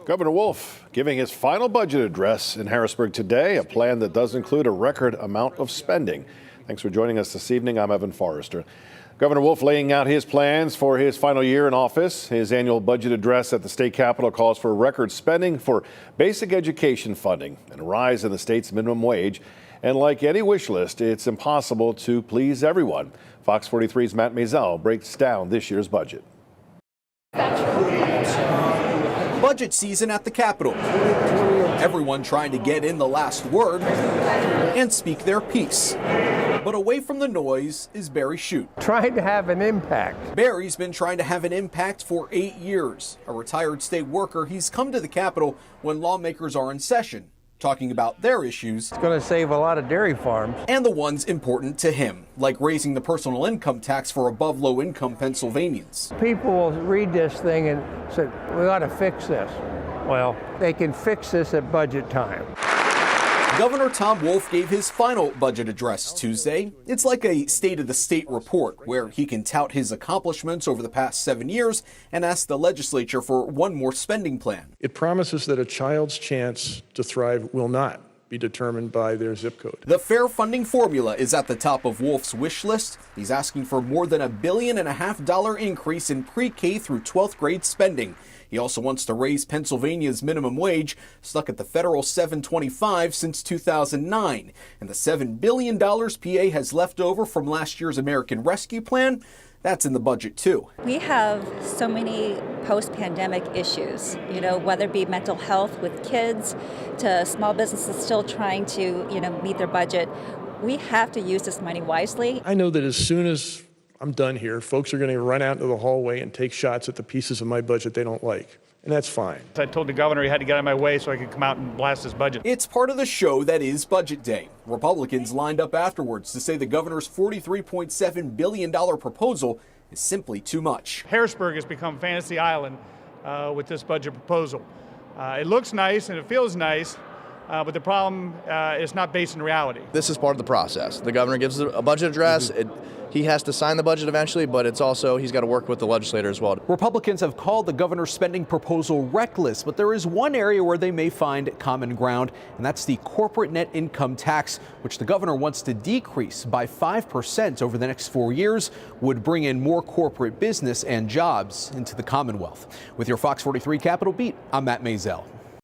Governor Wolf giving his final budget address in Harrisburg today, a plan that does include a record amount of spending. Thanks for joining us this evening. I'm Evan Forrester. Governor Wolf laying out his plans for his final year in office. His annual budget address at the state capitol calls for record spending for basic education funding and a rise in the state's minimum wage. And like any wish list, it's impossible to please everyone. Fox 43's Matt Maisel breaks down this year's budget. Budget season at the Capitol. Everyone trying to get in the last word and speak their piece. But away from the noise is Barry Shute. Trying to have an impact. Barry's been trying to have an impact for 8 years. A retired state worker, he's come to the Capitol when lawmakers are in session, talking about their issues. It's going to save a lot of dairy farms. And the ones important to him, like raising the personal income tax for above low-income Pennsylvanians. People will read this thing and say, we ought to fix this. Well, they can fix this at budget time. Governor Tom Wolf gave his final budget address Tuesday. It's like a State of the State report where he can tout his accomplishments over the past 7 years and ask the legislature for one more spending plan. It promises that a child's chance to thrive will not be determined by their zip code. The fair funding formula is at the top of Wolf's wish list. He's asking for more than $1.5 billion increase in pre-K through 12th grade spending. He also wants to raise Pennsylvania's minimum wage, stuck at the federal $7.25 since 2009. And the $7 billion PA has left over from last year's American Rescue Plan, that's in the budget too. We have so many post-pandemic issues, whether it be mental health with kids to small businesses still trying to, meet their budget. We have to use this money wisely. I know that as soon as I'm done here, folks are going to run out into the hallway and take shots at the pieces of my budget they don't like. And that's fine. I told the governor he had to get out of my way so I could come out and blast his budget. It's part of the show that is Budget Day. Republicans lined up afterwards to say the governor's $43.7 billion proposal is simply too much. Harrisburg has become Fantasy Island with this budget proposal. It looks nice and it feels nice, but the problem is not based in reality. This is part of the process. The governor gives a budget address. He has to sign the budget eventually, but it's also he's got to work with the legislator as well. Republicans have called the governor's spending proposal reckless, but there is one area where they may find common ground, and that's the corporate net income tax, which the governor wants to decrease by 5% over the next 4 years, would bring in more corporate business and jobs into the Commonwealth. With your Fox 43 Capitol Beat, I'm Matt Maisel.